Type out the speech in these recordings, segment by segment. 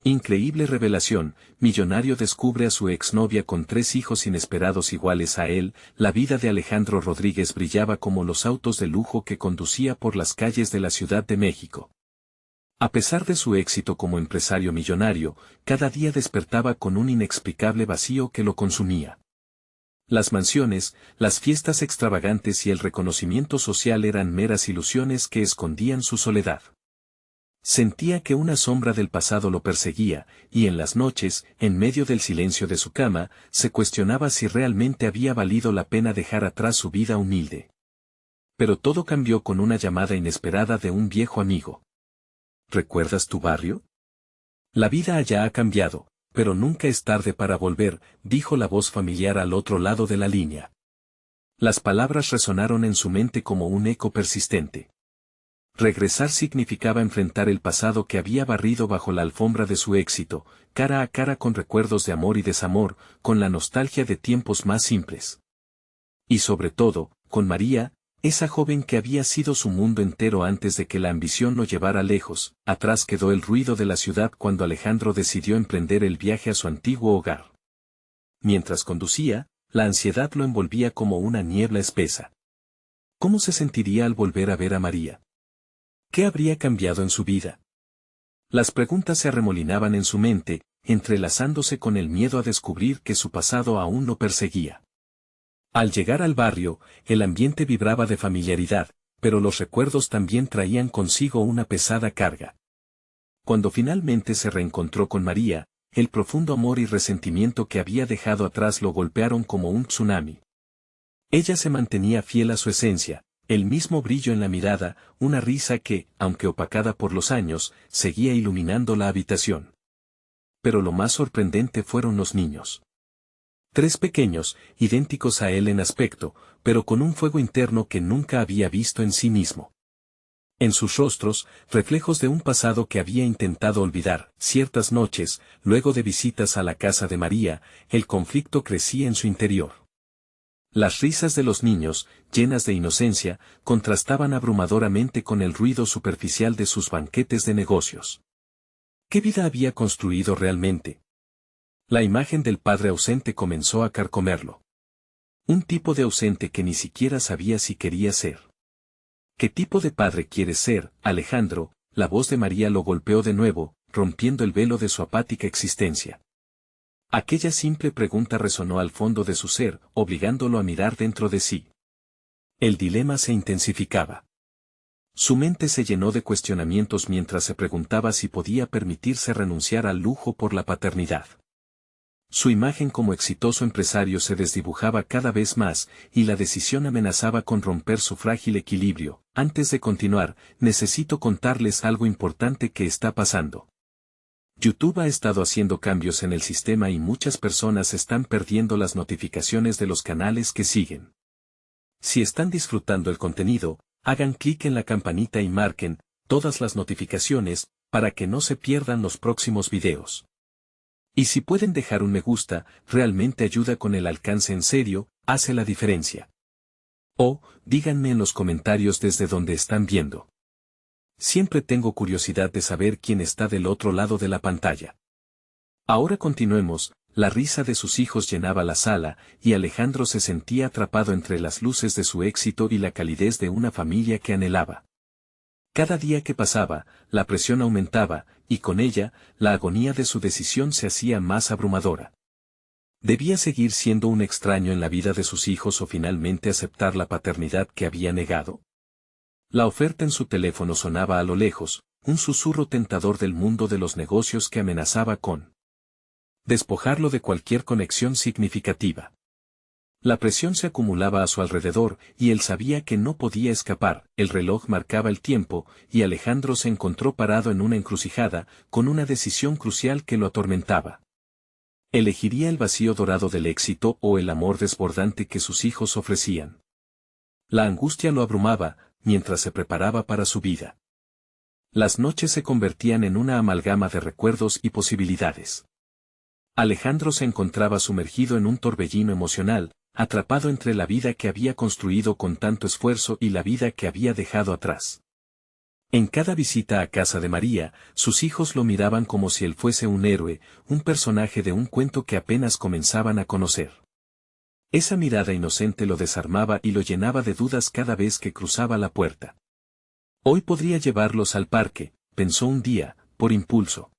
Increíble revelación, millonario descubre a su exnovia con 3 hijos inesperados iguales a él. La vida de Alejandro Rodríguez brillaba como los autos de lujo que conducía por las calles de la Ciudad de México. A pesar de su éxito como empresario millonario, cada día despertaba con un inexplicable vacío que lo consumía. Las mansiones, las fiestas extravagantes y el reconocimiento social eran meras ilusiones que escondían su soledad. Sentía que una sombra del pasado lo perseguía, y en las noches, en medio del silencio de su cama, se cuestionaba si realmente había valido la pena dejar atrás su vida humilde. Pero todo cambió con una llamada inesperada de un viejo amigo. ¿Recuerdas tu barrio? La vida allá ha cambiado, pero nunca es tarde para volver, dijo la voz familiar al otro lado de la línea. Las palabras resonaron en su mente como un eco persistente. Regresar significaba enfrentar el pasado que había barrido bajo la alfombra de su éxito, cara a cara con recuerdos de amor y desamor, con la nostalgia de tiempos más simples. Y sobre todo, con María, esa joven que había sido su mundo entero antes de que la ambición lo llevara lejos. Atrás quedó el ruido de la ciudad cuando Alejandro decidió emprender el viaje a su antiguo hogar. Mientras conducía, la ansiedad lo envolvía como una niebla espesa. ¿Cómo se sentiría al volver a ver a María? ¿Qué habría cambiado en su vida? Las preguntas se arremolinaban en su mente, entrelazándose con el miedo a descubrir que su pasado aún lo perseguía. Al llegar al barrio, el ambiente vibraba de familiaridad, pero los recuerdos también traían consigo una pesada carga. Cuando finalmente se reencontró con María, el profundo amor y resentimiento que había dejado atrás lo golpearon como un tsunami. Ella se mantenía fiel a su esencia, el mismo brillo en la mirada, una risa que, aunque opacada por los años, seguía iluminando la habitación. Pero lo más sorprendente fueron los niños. 3 pequeños, idénticos a él en aspecto, pero con un fuego interno que nunca había visto en sí mismo. En sus rostros, reflejos de un pasado que había intentado olvidar. Ciertas noches, luego de visitas a la casa de María, el conflicto crecía en su interior. Las risas de los niños, llenas de inocencia, contrastaban abrumadoramente con el ruido superficial de sus banquetes de negocios. ¿Qué vida había construido realmente? La imagen del padre ausente comenzó a carcomerlo. Un tipo de ausente que ni siquiera sabía si quería ser. ¿Qué tipo de padre quieres ser, Alejandro? La voz de María lo golpeó de nuevo, rompiendo el velo de su apática existencia. Aquella simple pregunta resonó al fondo de su ser, obligándolo a mirar dentro de sí. El dilema se intensificaba. Su mente se llenó de cuestionamientos mientras se preguntaba si podía permitirse renunciar al lujo por la paternidad. Su imagen como exitoso empresario se desdibujaba cada vez más, y la decisión amenazaba con romper su frágil equilibrio. Antes de continuar, necesito contarles algo importante que está pasando. YouTube ha estado haciendo cambios en el sistema y muchas personas están perdiendo las notificaciones de los canales que siguen. Si están disfrutando el contenido, hagan clic en la campanita y marquen todas las notificaciones para que no se pierdan los próximos videos. Y si pueden dejar un me gusta, realmente ayuda con el alcance en serio, hace la diferencia. O, díganme en los comentarios desde donde están viendo. Siempre tengo curiosidad de saber quién está del otro lado de la pantalla. Ahora continuemos. La risa de sus hijos llenaba la sala, y Alejandro se sentía atrapado entre las luces de su éxito y la calidez de una familia que anhelaba. Cada día que pasaba, la presión aumentaba, y con ella, la agonía de su decisión se hacía más abrumadora. ¿Debía seguir siendo un extraño en la vida de sus hijos o finalmente aceptar la paternidad que había negado? La oferta en su teléfono sonaba a lo lejos, un susurro tentador del mundo de los negocios que amenazaba con despojarlo de cualquier conexión significativa. La presión se acumulaba a su alrededor, y él sabía que no podía escapar. El reloj marcaba el tiempo, y Alejandro se encontró parado en una encrucijada, con una decisión crucial que lo atormentaba. ¿Elegiría el vacío dorado del éxito o el amor desbordante que sus hijos ofrecían? La angustia lo abrumaba, mientras se preparaba para su vida. Las noches se convertían en una amalgama de recuerdos y posibilidades. Alejandro se encontraba sumergido en un torbellino emocional, atrapado entre la vida que había construido con tanto esfuerzo y la vida que había dejado atrás. En cada visita a casa de María, sus hijos lo miraban como si él fuese un héroe, un personaje de un cuento que apenas comenzaban a conocer. Esa mirada inocente lo desarmaba y lo llenaba de dudas cada vez que cruzaba la puerta. Hoy podría llevarlos al parque, pensó un día, por impulso.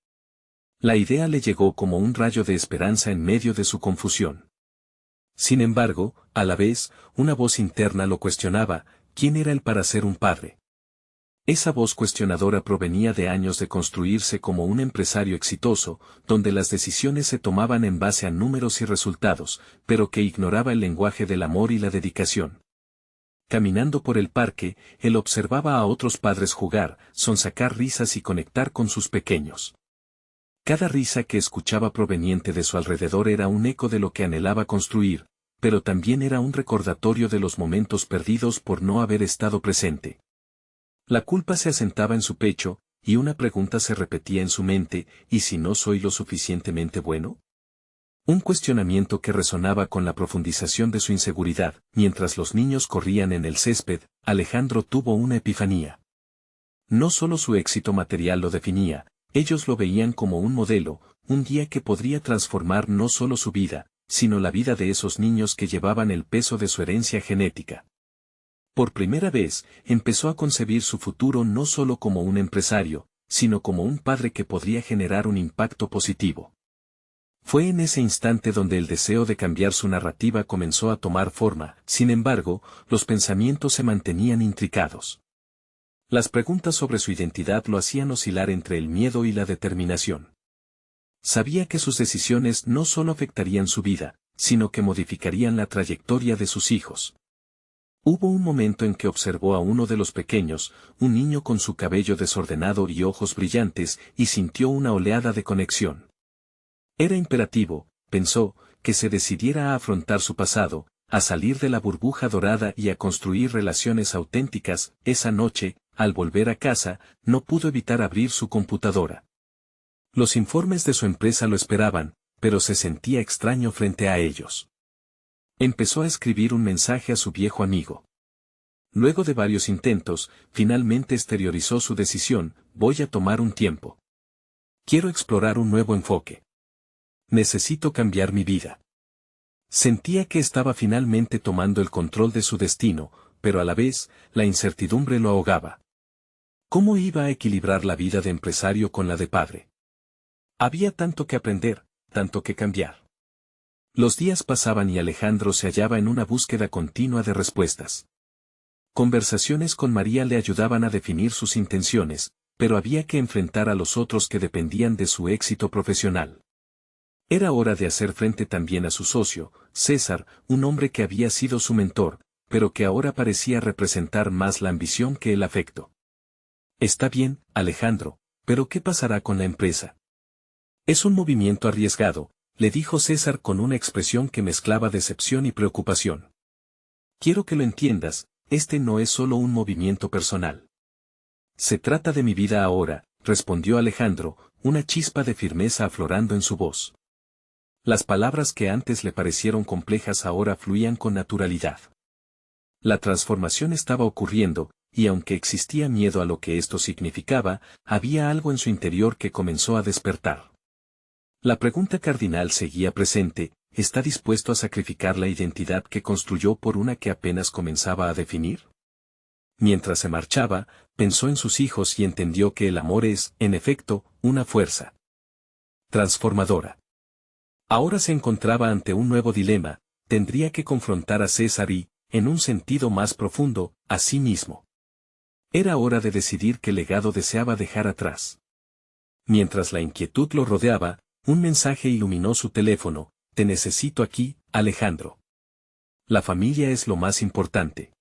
La idea le llegó como un rayo de esperanza en medio de su confusión. Sin embargo, a la vez, una voz interna lo cuestionaba: ¿quién era él para ser un padre? Esa voz cuestionadora provenía de años de construirse como un empresario exitoso, donde las decisiones se tomaban en base a números y resultados, pero que ignoraba el lenguaje del amor y la dedicación. Caminando por el parque, él observaba a otros padres jugar, sonsacar risas y conectar con sus pequeños. Cada risa que escuchaba proveniente de su alrededor era un eco de lo que anhelaba construir, pero también era un recordatorio de los momentos perdidos por no haber estado presente. La culpa se asentaba en su pecho, y una pregunta se repetía en su mente: ¿y si no soy lo suficientemente bueno? Un cuestionamiento que resonaba con la profundización de su inseguridad. Mientras los niños corrían en el césped, Alejandro tuvo una epifanía. No solo su éxito material lo definía, ellos lo veían como un modelo, un guía que podría transformar no solo su vida, sino la vida de esos niños que llevaban el peso de su herencia genética. Por primera vez, empezó a concebir su futuro no solo como un empresario, sino como un padre que podría generar un impacto positivo. Fue en ese instante donde el deseo de cambiar su narrativa comenzó a tomar forma. Sin embargo, los pensamientos se mantenían intricados. Las preguntas sobre su identidad lo hacían oscilar entre el miedo y la determinación. Sabía que sus decisiones no solo afectarían su vida, sino que modificarían la trayectoria de sus hijos. Hubo un momento en que observó a uno de los pequeños, un niño con su cabello desordenado y ojos brillantes, y sintió una oleada de conexión. Era imperativo, pensó, que se decidiera a afrontar su pasado, a salir de la burbuja dorada y a construir relaciones auténticas. Esa noche, al volver a casa, no pudo evitar abrir su computadora. Los informes de su empresa lo esperaban, pero se sentía extraño frente a ellos. Empezó a escribir un mensaje a su viejo amigo. Luego de varios intentos, finalmente exteriorizó su decisión: voy a tomar un tiempo. Quiero explorar un nuevo enfoque. Necesito cambiar mi vida. Sentía que estaba finalmente tomando el control de su destino, pero a la vez, la incertidumbre lo ahogaba. ¿Cómo iba a equilibrar la vida de empresario con la de padre? Había tanto que aprender, tanto que cambiar. Los días pasaban y Alejandro se hallaba en una búsqueda continua de respuestas. Conversaciones con María le ayudaban a definir sus intenciones, pero había que enfrentar a los otros que dependían de su éxito profesional. Era hora de hacer frente también a su socio, César, un hombre que había sido su mentor, pero que ahora parecía representar más la ambición que el afecto. Está bien, Alejandro, pero ¿qué pasará con la empresa? Es un movimiento arriesgado, le dijo César con una expresión que mezclaba decepción y preocupación. Quiero que lo entiendas, este no es solo un movimiento personal. Se trata de mi vida ahora, respondió Alejandro, una chispa de firmeza aflorando en su voz. Las palabras que antes le parecieron complejas ahora fluían con naturalidad. La transformación estaba ocurriendo, y aunque existía miedo a lo que esto significaba, había algo en su interior que comenzó a despertar. La pregunta cardinal seguía presente: ¿está dispuesto a sacrificar la identidad que construyó por una que apenas comenzaba a definir? Mientras se marchaba, pensó en sus hijos y entendió que el amor es, en efecto, una fuerza transformadora. Ahora se encontraba ante un nuevo dilema: tendría que confrontar a César y, en un sentido más profundo, a sí mismo. Era hora de decidir qué legado deseaba dejar atrás. Mientras la inquietud lo rodeaba, un mensaje iluminó su teléfono: te necesito aquí, Alejandro. La familia es lo más importante.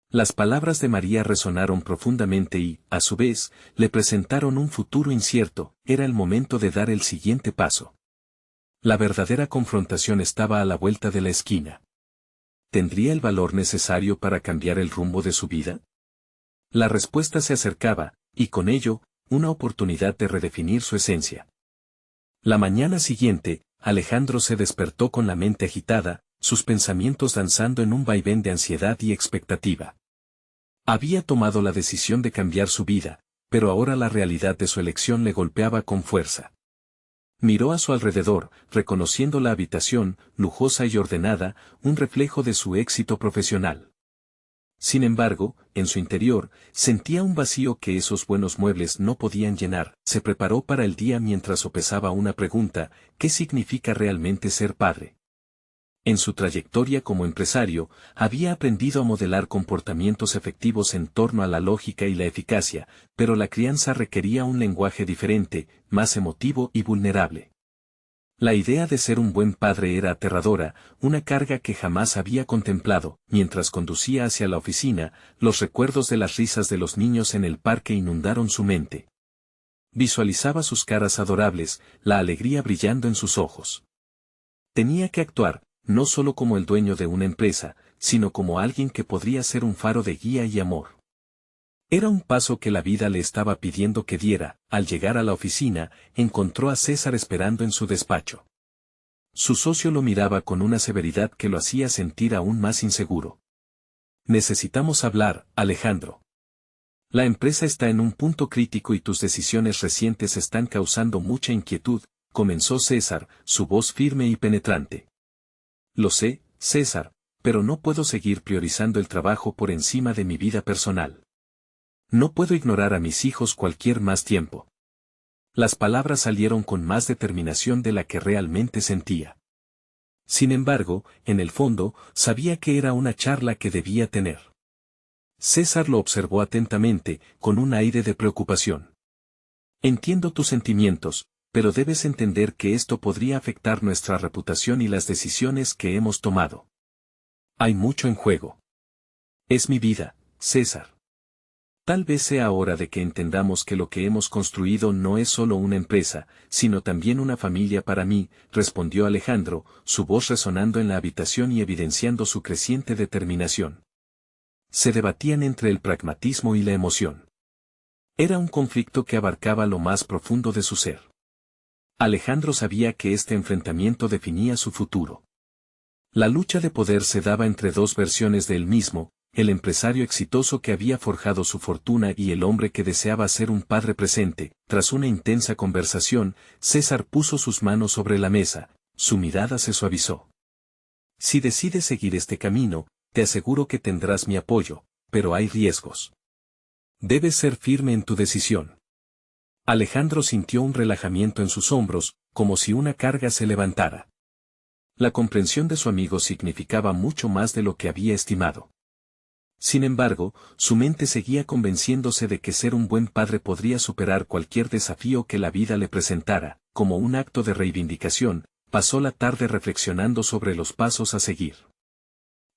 Las palabras de María resonaron profundamente y, a su vez, le presentaron un futuro incierto. Era el momento de dar el siguiente paso. La verdadera confrontación estaba a la vuelta de la esquina. ¿Tendría el valor necesario para cambiar el rumbo de su vida? La respuesta se acercaba, y con ello, una oportunidad de redefinir su esencia. La mañana siguiente, Alejandro se despertó con la mente agitada, sus pensamientos danzando en un vaivén de ansiedad y expectativa. Había tomado la decisión de cambiar su vida, pero ahora la realidad de su elección le golpeaba con fuerza. Miró a su alrededor, reconociendo la habitación, lujosa y ordenada, un reflejo de su éxito profesional. Sin embargo, en su interior, sentía un vacío que esos buenos muebles no podían llenar. Se preparó para el día mientras sopesaba una pregunta: ¿qué significa realmente ser padre? En su trayectoria como empresario, había aprendido a modelar comportamientos efectivos en torno a la lógica y la eficacia, pero la crianza requería un lenguaje diferente, más emotivo y vulnerable. La idea de ser un buen padre era aterradora, una carga que jamás había contemplado. Mientras conducía hacia la oficina, los recuerdos de las risas de los niños en el parque inundaron su mente. Visualizaba sus caras adorables, la alegría brillando en sus ojos. Tenía que actuar, no solo como el dueño de una empresa, sino como alguien que podría ser un faro de guía y amor. Era un paso que la vida le estaba pidiendo que diera. Al llegar a la oficina, encontró a César esperando en su despacho. Su socio lo miraba con una severidad que lo hacía sentir aún más inseguro. Necesitamos hablar, Alejandro. La empresa está en un punto crítico y tus decisiones recientes están causando mucha inquietud, comenzó César, su voz firme y penetrante. Lo sé, César, pero no puedo seguir priorizando el trabajo por encima de mi vida personal. No puedo ignorar a mis hijos cualquier más tiempo. Las palabras salieron con más determinación de la que realmente sentía. Sin embargo, en el fondo, sabía que era una charla que debía tener. César lo observó atentamente, con un aire de preocupación. Entiendo tus sentimientos, pero debes entender que esto podría afectar nuestra reputación y las decisiones que hemos tomado. Hay mucho en juego. Es mi vida, César. Tal vez sea hora de que entendamos que lo que hemos construido no es solo una empresa, sino también una familia para mí, respondió Alejandro, su voz resonando en la habitación y evidenciando su creciente determinación. Se debatían entre el pragmatismo y la emoción. Era un conflicto que abarcaba lo más profundo de su ser. Alejandro sabía que este enfrentamiento definía su futuro. La lucha de poder se daba entre dos versiones de él mismo, el empresario exitoso que había forjado su fortuna y el hombre que deseaba ser un padre presente. Tras una intensa conversación, César puso sus manos sobre la mesa, su mirada se suavizó. Si decides seguir este camino, te aseguro que tendrás mi apoyo, pero hay riesgos. Debes ser firme en tu decisión. Alejandro sintió un relajamiento en sus hombros, como si una carga se levantara. La comprensión de su amigo significaba mucho más de lo que había estimado. Sin embargo, su mente seguía convenciéndose de que ser un buen padre podría superar cualquier desafío que la vida le presentara. Como un acto de reivindicación, pasó la tarde reflexionando sobre los pasos a seguir.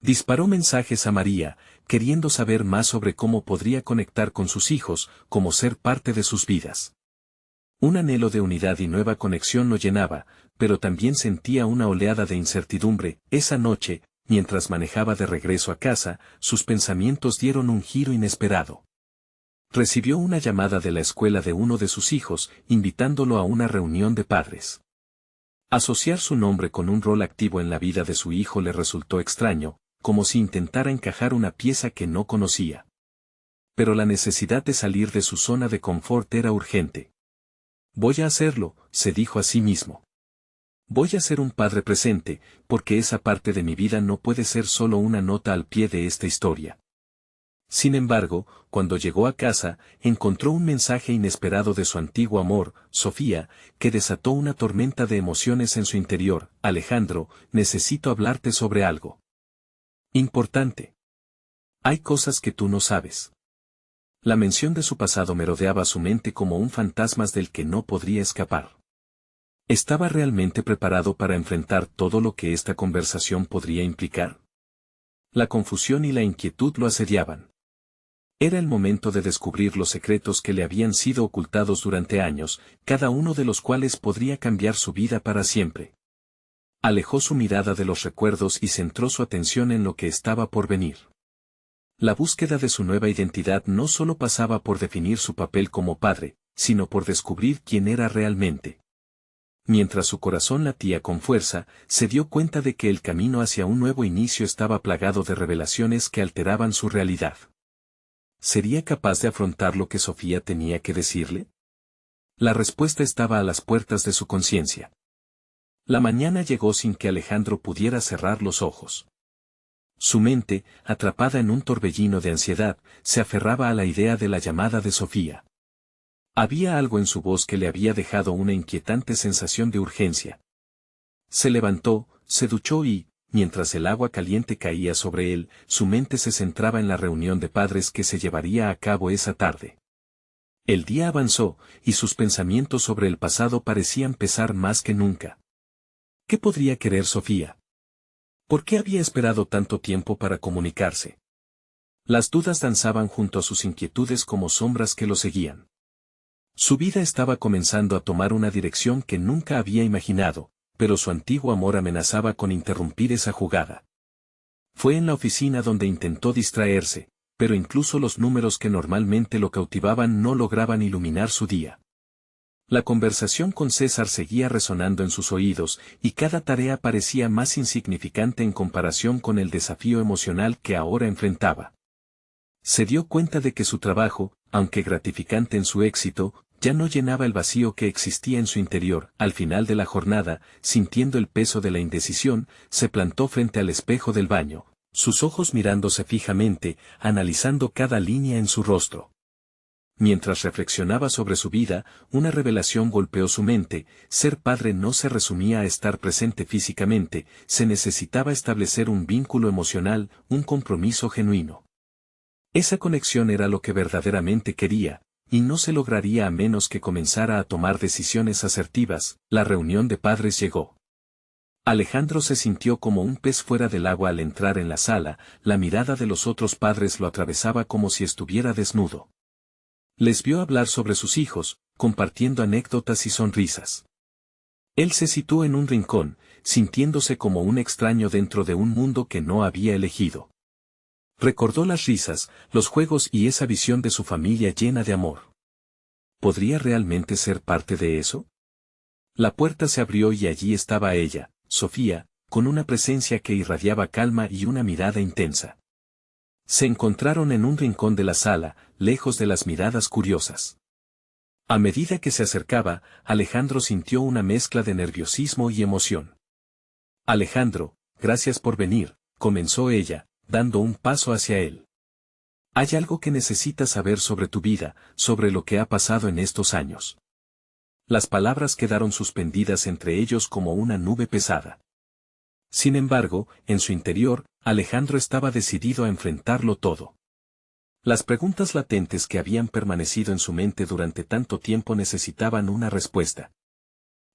Disparó mensajes a María, queriendo saber más sobre cómo podría conectar con sus hijos, cómo ser parte de sus vidas. Un anhelo de unidad y nueva conexión lo llenaba, pero también sentía una oleada de incertidumbre. Esa noche, mientras manejaba de regreso a casa, sus pensamientos dieron un giro inesperado. Recibió una llamada de la escuela de uno de sus hijos, invitándolo a una reunión de padres. Asociar su nombre con un rol activo en la vida de su hijo le resultó extraño, como si intentara encajar una pieza que no conocía. Pero la necesidad de salir de su zona de confort era urgente. Voy a hacerlo, se dijo a sí mismo. Voy a ser un padre presente, porque esa parte de mi vida no puede ser solo una nota al pie de esta historia. Sin embargo, cuando llegó a casa, encontró un mensaje inesperado de su antiguo amor, Sofía, que desató una tormenta de emociones en su interior. Alejandro, necesito hablarte sobre algo importante. Hay cosas que tú no sabes. La mención de su pasado merodeaba su mente como un fantasma del que no podría escapar. ¿Estaba realmente preparado para enfrentar todo lo que esta conversación podría implicar? La confusión y la inquietud lo asediaban. Era el momento de descubrir los secretos que le habían sido ocultados durante años, cada uno de los cuales podría cambiar su vida para siempre. Alejó su mirada de los recuerdos y centró su atención en lo que estaba por venir. La búsqueda de su nueva identidad no solo pasaba por definir su papel como padre, sino por descubrir quién era realmente. Mientras su corazón latía con fuerza, se dio cuenta de que el camino hacia un nuevo inicio estaba plagado de revelaciones que alteraban su realidad. ¿Sería capaz de afrontar lo que Sofía tenía que decirle? La respuesta estaba a las puertas de su conciencia. La mañana llegó sin que Alejandro pudiera cerrar los ojos. Su mente, atrapada en un torbellino de ansiedad, se aferraba a la idea de la llamada de Sofía. Había algo en su voz que le había dejado una inquietante sensación de urgencia. Se levantó, se duchó y, mientras el agua caliente caía sobre él, su mente se centraba en la reunión de padres que se llevaría a cabo esa tarde. El día avanzó, y sus pensamientos sobre el pasado parecían pesar más que nunca. ¿Qué podría querer Sofía? ¿Por qué había esperado tanto tiempo para comunicarse? Las dudas danzaban junto a sus inquietudes como sombras que lo seguían. Su vida estaba comenzando a tomar una dirección que nunca había imaginado, pero su antiguo amor amenazaba con interrumpir esa jugada. Fue en la oficina donde intentó distraerse, pero incluso los números que normalmente lo cautivaban no lograban iluminar su día. La conversación con César seguía resonando en sus oídos, y cada tarea parecía más insignificante en comparación con el desafío emocional que ahora enfrentaba. Se dio cuenta de que su trabajo, aunque gratificante en su éxito, ya no llenaba el vacío que existía en su interior. Al final de la jornada, sintiendo el peso de la indecisión, se plantó frente al espejo del baño, sus ojos mirándose fijamente, analizando cada línea en su rostro. Mientras reflexionaba sobre su vida, una revelación golpeó su mente: ser padre no se resumía a estar presente físicamente, se necesitaba establecer un vínculo emocional, un compromiso genuino. Esa conexión era lo que verdaderamente quería, y no se lograría a menos que comenzara a tomar decisiones asertivas. La reunión de padres llegó. Alejandro se sintió como un pez fuera del agua al entrar en la sala, la mirada de los otros padres lo atravesaba como si estuviera desnudo. Les vio hablar sobre sus hijos, compartiendo anécdotas y sonrisas. Él se situó en un rincón, sintiéndose como un extraño dentro de un mundo que no había elegido. Recordó las risas, los juegos y esa visión de su familia llena de amor. ¿Podría realmente ser parte de eso? La puerta se abrió y allí estaba ella, Sofía, con una presencia que irradiaba calma y una mirada intensa. Se encontraron en un rincón de la sala, lejos de las miradas curiosas. A medida que se acercaba, Alejandro sintió una mezcla de nerviosismo y emoción. Alejandro, gracias por venir, comenzó ella, dando un paso hacia él. Hay algo que necesitas saber sobre tu vida, sobre lo que ha pasado en estos años. Las palabras quedaron suspendidas entre ellos como una nube pesada. Sin embargo, en su interior, Alejandro estaba decidido a enfrentarlo todo. Las preguntas latentes que habían permanecido en su mente durante tanto tiempo necesitaban una respuesta.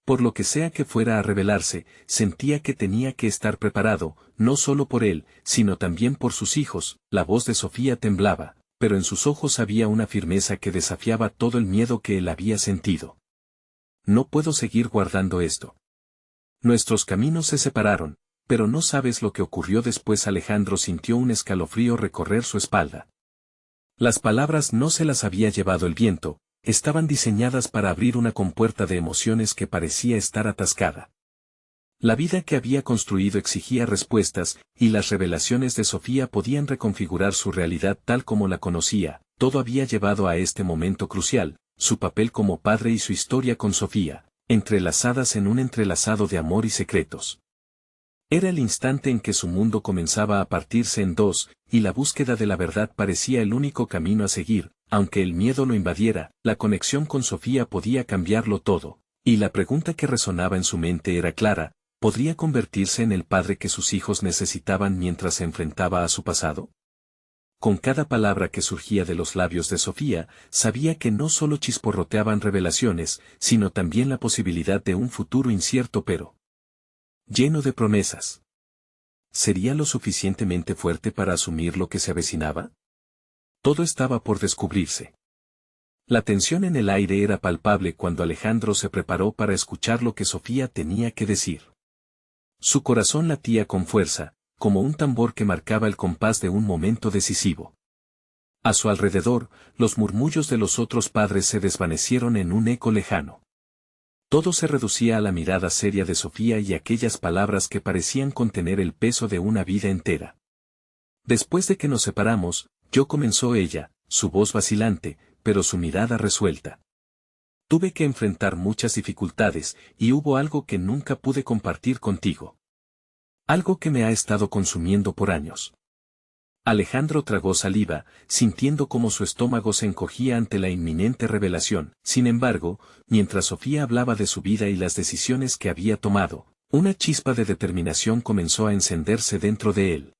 Por lo que sea que fuera a revelarse, sentía que tenía que estar preparado, no solo por él, sino también por sus hijos. La voz de Sofía temblaba, pero en sus ojos había una firmeza que desafiaba todo el miedo que él había sentido. No puedo seguir guardando esto. Nuestros caminos se separaron, pero no sabes lo que ocurrió después. Alejandro sintió un escalofrío recorrer su espalda. Las palabras no se las había llevado el viento, estaban diseñadas para abrir una compuerta de emociones que parecía estar atascada. La vida que había construido exigía respuestas, y las revelaciones de Sofía podían reconfigurar su realidad tal como la conocía. Todo había llevado a este momento crucial, su papel como padre y su historia con Sofía, entrelazadas en un entrelazado de amor y secretos. Era el instante en que su mundo comenzaba a partirse en dos, y la búsqueda de la verdad parecía el único camino a seguir. Aunque el miedo lo invadiera, la conexión con Sofía podía cambiarlo todo, y la pregunta que resonaba en su mente era clara: ¿podría convertirse en el padre que sus hijos necesitaban mientras se enfrentaba a su pasado? Con cada palabra que surgía de los labios de Sofía, sabía que no solo chisporroteaban revelaciones, sino también la posibilidad de un futuro incierto pero lleno de promesas. ¿Sería lo suficientemente fuerte para asumir lo que se avecinaba? Todo estaba por descubrirse. La tensión en el aire era palpable cuando Alejandro se preparó para escuchar lo que Sofía tenía que decir. Su corazón latía con fuerza, como un tambor que marcaba el compás de un momento decisivo. A su alrededor, los murmullos de los otros padres se desvanecieron en un eco lejano. Todo se reducía a la mirada seria de Sofía y aquellas palabras que parecían contener el peso de una vida entera. Después de que nos separamos, comenzó ella, su voz vacilante, pero su mirada resuelta. Tuve que enfrentar muchas dificultades, y hubo algo que nunca pude compartir contigo. Algo que me ha estado consumiendo por años. Alejandro tragó saliva, sintiendo cómo su estómago se encogía ante la inminente revelación. Sin embargo, mientras Sofía hablaba de su vida y las decisiones que había tomado, una chispa de determinación comenzó a encenderse dentro de él.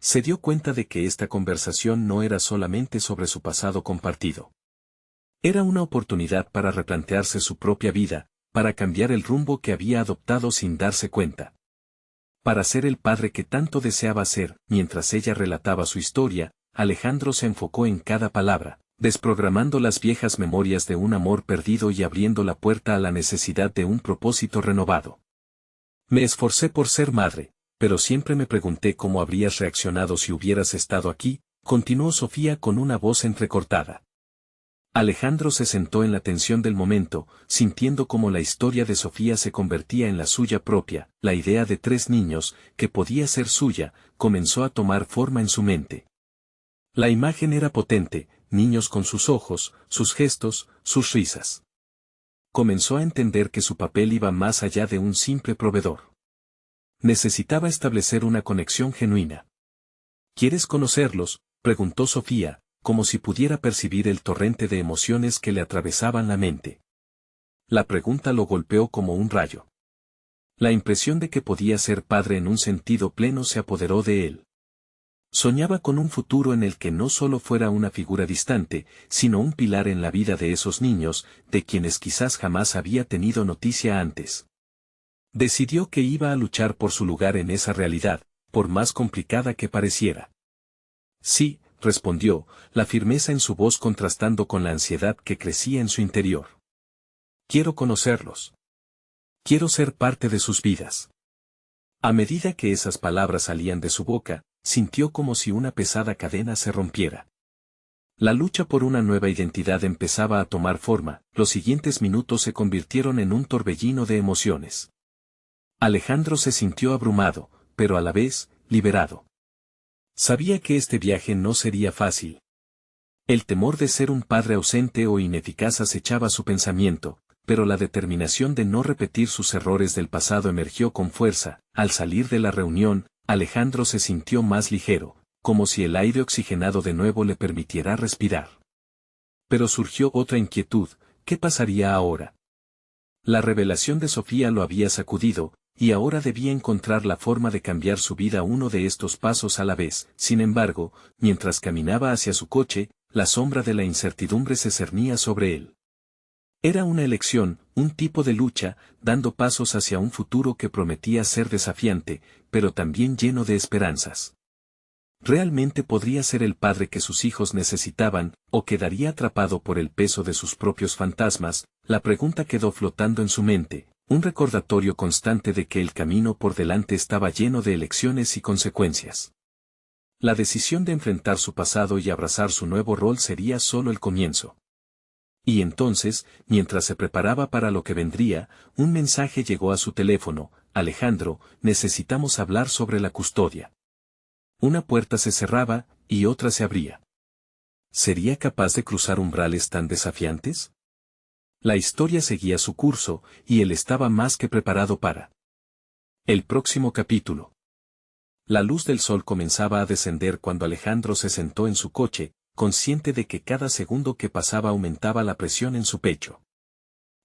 Se dio cuenta de que esta conversación no era solamente sobre su pasado compartido. Era una oportunidad para replantearse su propia vida, para cambiar el rumbo que había adoptado sin darse cuenta. Para ser el padre que tanto deseaba ser. Mientras ella relataba su historia, Alejandro se enfocó en cada palabra, desprogramando las viejas memorias de un amor perdido y abriendo la puerta a la necesidad de un propósito renovado. Me esforcé por ser madre, pero siempre me pregunté cómo habrías reaccionado si hubieras estado aquí, continuó Sofía con una voz entrecortada. Alejandro se sentó en la tensión del momento, sintiendo cómo la historia de Sofía se convertía en la suya propia. La idea de 3 niños, que podía ser suya, comenzó a tomar forma en su mente. La imagen era potente, niños con sus ojos, sus gestos, sus risas. Comenzó a entender que su papel iba más allá de un simple proveedor. Necesitaba establecer una conexión genuina. ¿Quieres conocerlos?, preguntó Sofía, como si pudiera percibir el torrente de emociones que le atravesaban la mente. La pregunta lo golpeó como un rayo. La impresión de que podía ser padre en un sentido pleno se apoderó de él. Soñaba con un futuro en el que no solo fuera una figura distante, sino un pilar en la vida de esos niños, de quienes quizás jamás había tenido noticia antes. Decidió que iba a luchar por su lugar en esa realidad, por más complicada que pareciera. Sí, respondió, la firmeza en su voz contrastando con la ansiedad que crecía en su interior. Quiero conocerlos. Quiero ser parte de sus vidas. A medida que esas palabras salían de su boca, sintió como si una pesada cadena se rompiera. La lucha por una nueva identidad empezaba a tomar forma. Los siguientes minutos se convirtieron en un torbellino de emociones. Alejandro se sintió abrumado, pero a la vez, liberado. Sabía que este viaje no sería fácil. El temor de ser un padre ausente o ineficaz acechaba su pensamiento, pero la determinación de no repetir sus errores del pasado emergió con fuerza. Al salir de la reunión, Alejandro se sintió más ligero, como si el aire oxigenado de nuevo le permitiera respirar. Pero surgió otra inquietud: ¿qué pasaría ahora? La revelación de Sofía lo había sacudido, y ahora debía encontrar la forma de cambiar su vida uno de estos pasos a la vez. Sin embargo, mientras caminaba hacia su coche, la sombra de la incertidumbre se cernía sobre él. Era una elección, un tipo de lucha, dando pasos hacia un futuro que prometía ser desafiante, pero también lleno de esperanzas. ¿Realmente podría ser el padre que sus hijos necesitaban, o quedaría atrapado por el peso de sus propios fantasmas? La pregunta quedó flotando en su mente, un recordatorio constante de que el camino por delante estaba lleno de elecciones y consecuencias. La decisión de enfrentar su pasado y abrazar su nuevo rol sería solo el comienzo. Y entonces, mientras se preparaba para lo que vendría, un mensaje llegó a su teléfono: Alejandro, necesitamos hablar sobre la custodia. Una puerta se cerraba, y otra se abría. ¿Sería capaz de cruzar umbrales tan desafiantes? La historia seguía su curso, y él estaba más que preparado para. El próximo capítulo. La luz del sol comenzaba a descender cuando Alejandro se sentó en su coche, consciente de que cada segundo que pasaba aumentaba la presión en su pecho.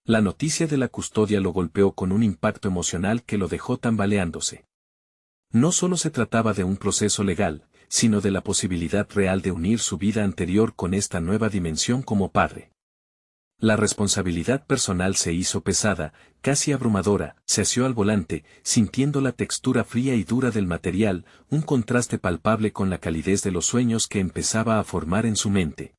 La noticia de la custodia lo golpeó con un impacto emocional que lo dejó tambaleándose. No solo se trataba de un proceso legal, sino de la posibilidad real de unir su vida anterior con esta nueva dimensión como padre. La responsabilidad personal se hizo pesada, casi abrumadora. Se asió al volante, sintiendo la textura fría y dura del material, un contraste palpable con la calidez de los sueños que empezaba a formar en su mente.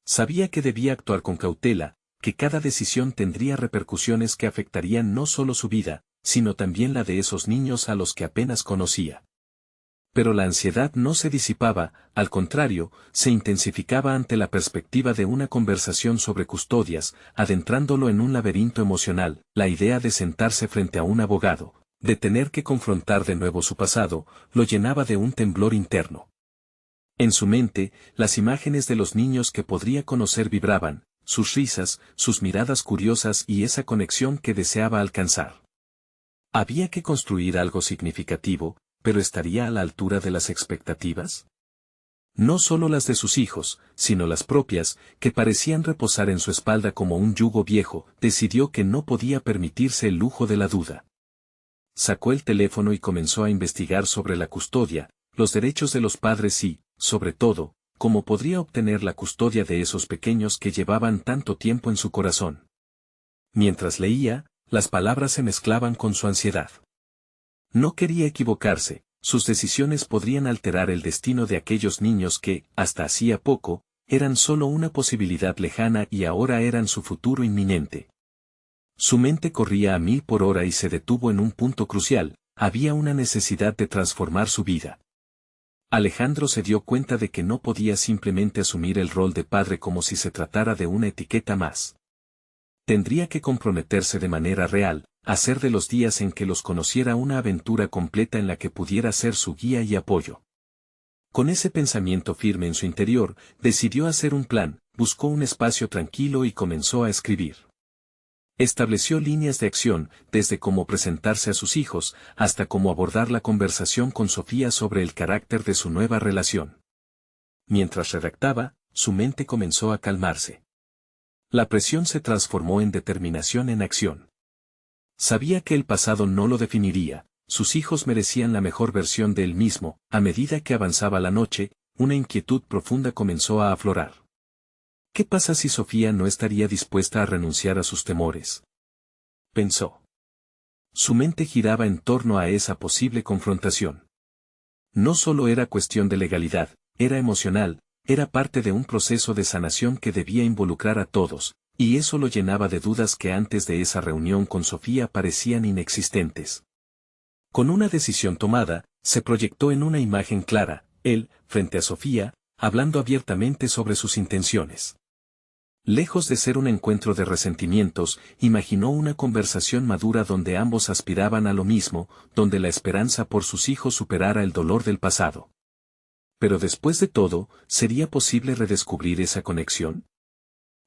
Sabía que debía actuar con cautela, que cada decisión tendría repercusiones que afectarían no solo su vida, sino también la de esos niños a los que apenas conocía. Pero la ansiedad no se disipaba, al contrario, se intensificaba ante la perspectiva de una conversación sobre custodias, adentrándolo en un laberinto emocional. La idea de sentarse frente a un abogado, de tener que confrontar de nuevo su pasado, lo llenaba de un temblor interno. En su mente, las imágenes de los niños que podría conocer vibraban, sus risas, sus miradas curiosas y esa conexión que deseaba alcanzar. Había que construir algo significativo, pero ¿estaría a la altura de las expectativas? No solo las de sus hijos, sino las propias, que parecían reposar en su espalda como un yugo viejo, decidió que no podía permitirse el lujo de la duda. Sacó el teléfono y comenzó a investigar sobre la custodia, los derechos de los padres y, sobre todo, cómo podría obtener la custodia de esos pequeños que llevaban tanto tiempo en su corazón. Mientras leía, las palabras se mezclaban con su ansiedad. No quería equivocarse, sus decisiones podrían alterar el destino de aquellos niños que, hasta hacía poco, eran solo una posibilidad lejana y ahora eran su futuro inminente. Su mente corría a 1000 por hora y se detuvo en un punto crucial, había una necesidad de transformar su vida. Alejandro se dio cuenta de que no podía simplemente asumir el rol de padre como si se tratara de una etiqueta más. Tendría que comprometerse de manera real, hacer de los días en que los conociera una aventura completa en la que pudiera ser su guía y apoyo. Con ese pensamiento firme en su interior, decidió hacer un plan, buscó un espacio tranquilo y comenzó a escribir. Estableció líneas de acción, desde cómo presentarse a sus hijos, hasta cómo abordar la conversación con Sofía sobre el carácter de su nueva relación. Mientras redactaba, su mente comenzó a calmarse. La presión se transformó en determinación en acción. Sabía que el pasado no lo definiría, sus hijos merecían la mejor versión de él mismo. A medida que avanzaba la noche, una inquietud profunda comenzó a aflorar. ¿Qué pasa si Sofía no estaría dispuesta a renunciar a sus temores? Pensó. Su mente giraba en torno a esa posible confrontación. No solo era cuestión de legalidad, era emocional, era parte de un proceso de sanación que debía involucrar a todos, y eso lo llenaba de dudas que antes de esa reunión con Sofía parecían inexistentes. Con una decisión tomada, se proyectó en una imagen clara, él, frente a Sofía, hablando abiertamente sobre sus intenciones. Lejos de ser un encuentro de resentimientos, imaginó una conversación madura donde ambos aspiraban a lo mismo, donde la esperanza por sus hijos superara el dolor del pasado. Pero después de todo, ¿sería posible redescubrir esa conexión?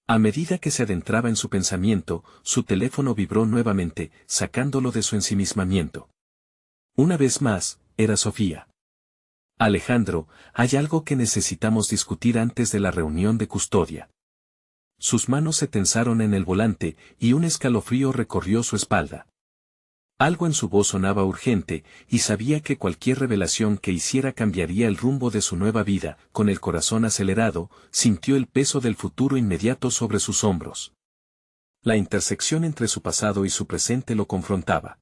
A medida que se adentraba en su pensamiento, su teléfono vibró nuevamente, sacándolo de su ensimismamiento. Una vez más, era Sofía. Alejandro, hay algo que necesitamos discutir antes de la reunión de custodia. Sus manos se tensaron en el volante, y un escalofrío recorrió su espalda. Algo en su voz sonaba urgente, y sabía que cualquier revelación que hiciera cambiaría el rumbo de su nueva vida. Con el corazón acelerado, sintió el peso del futuro inmediato sobre sus hombros. La intersección entre su pasado y su presente lo confrontaba.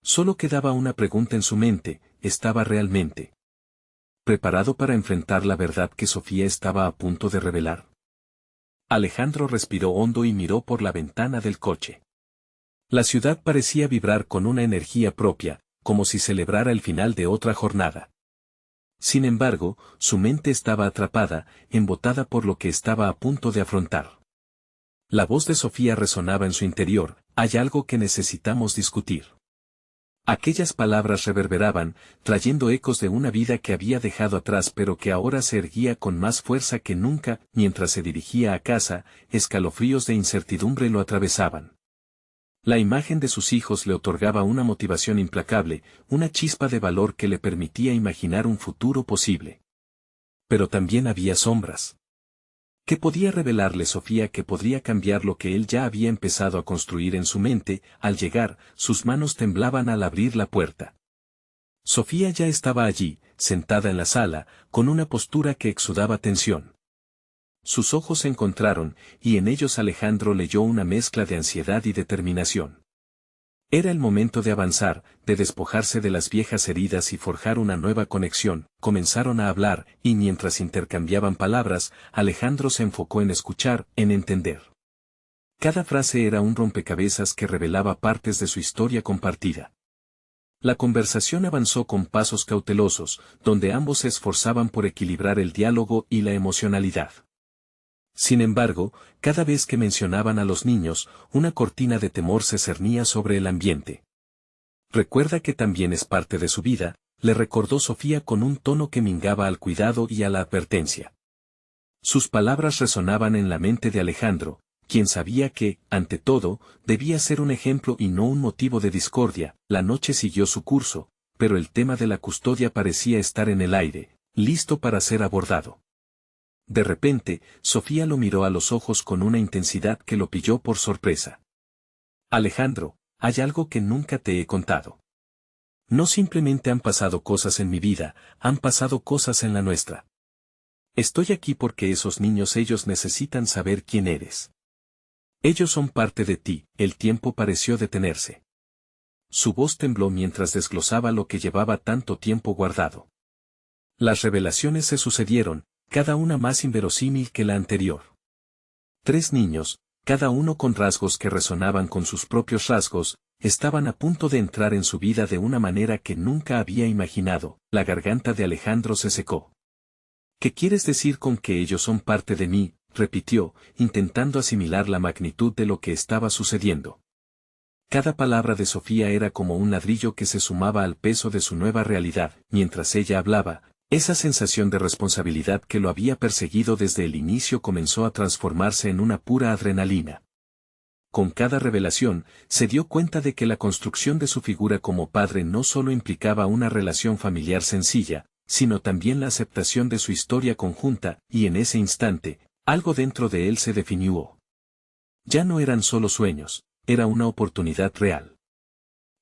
Solo quedaba una pregunta en su mente, ¿estaba realmente preparado para enfrentar la verdad que Sofía estaba a punto de revelar? Alejandro respiró hondo y miró por la ventana del coche. La ciudad parecía vibrar con una energía propia, como si celebrara el final de otra jornada. Sin embargo, su mente estaba atrapada, embotada por lo que estaba a punto de afrontar. La voz de Sofía resonaba en su interior, hay algo que necesitamos discutir. Aquellas palabras reverberaban, trayendo ecos de una vida que había dejado atrás pero que ahora se erguía con más fuerza que nunca. Mientras se dirigía a casa, escalofríos de incertidumbre lo atravesaban. La imagen de sus hijos le otorgaba una motivación implacable, una chispa de valor que le permitía imaginar un futuro posible. Pero también había sombras. ¿Qué podía revelarle Sofía que podría cambiar lo que él ya había empezado a construir en su mente? Al llegar, sus manos temblaban al abrir la puerta. Sofía ya estaba allí, sentada en la sala, con una postura que exudaba tensión. Sus ojos se encontraron, y en ellos Alejandro leyó una mezcla de ansiedad y determinación. Era el momento de avanzar, de despojarse de las viejas heridas y forjar una nueva conexión. Comenzaron a hablar, y mientras intercambiaban palabras, Alejandro se enfocó en escuchar, en entender. Cada frase era un rompecabezas que revelaba partes de su historia compartida. La conversación avanzó con pasos cautelosos, donde ambos se esforzaban por equilibrar el diálogo y la emocionalidad. Sin embargo, cada vez que mencionaban a los niños, una cortina de temor se cernía sobre el ambiente. Recuerda que también es parte de su vida, le recordó Sofía con un tono que mingaba al cuidado y a la advertencia. Sus palabras resonaban en la mente de Alejandro, quien sabía que, ante todo, debía ser un ejemplo y no un motivo de discordia. La noche siguió su curso, pero el tema de la custodia parecía estar en el aire, listo para ser abordado. De repente, Sofía lo miró a los ojos con una intensidad que lo pilló por sorpresa. Alejandro, hay algo que nunca te he contado. No simplemente han pasado cosas en mi vida, han pasado cosas en la nuestra. Estoy aquí porque esos niños ellos necesitan saber quién eres. Ellos son parte de ti. El tiempo pareció detenerse. Su voz tembló mientras desglosaba lo que llevaba tanto tiempo guardado. Las revelaciones se sucedieron, cada una más inverosímil que la anterior. 3 niños, cada uno con rasgos que resonaban con sus propios rasgos, estaban a punto de entrar en su vida de una manera que nunca había imaginado. La garganta de Alejandro se secó. ¿Qué quieres decir con que ellos son parte de mí?, repitió, intentando asimilar la magnitud de lo que estaba sucediendo. Cada palabra de Sofía era como un ladrillo que se sumaba al peso de su nueva realidad. Mientras ella hablaba, esa sensación de responsabilidad que lo había perseguido desde el inicio comenzó a transformarse en una pura adrenalina. Con cada revelación, se dio cuenta de que la construcción de su figura como padre no solo implicaba una relación familiar sencilla, sino también la aceptación de su historia conjunta, y en ese instante, algo dentro de él se definió. Ya no eran solo sueños, era una oportunidad real.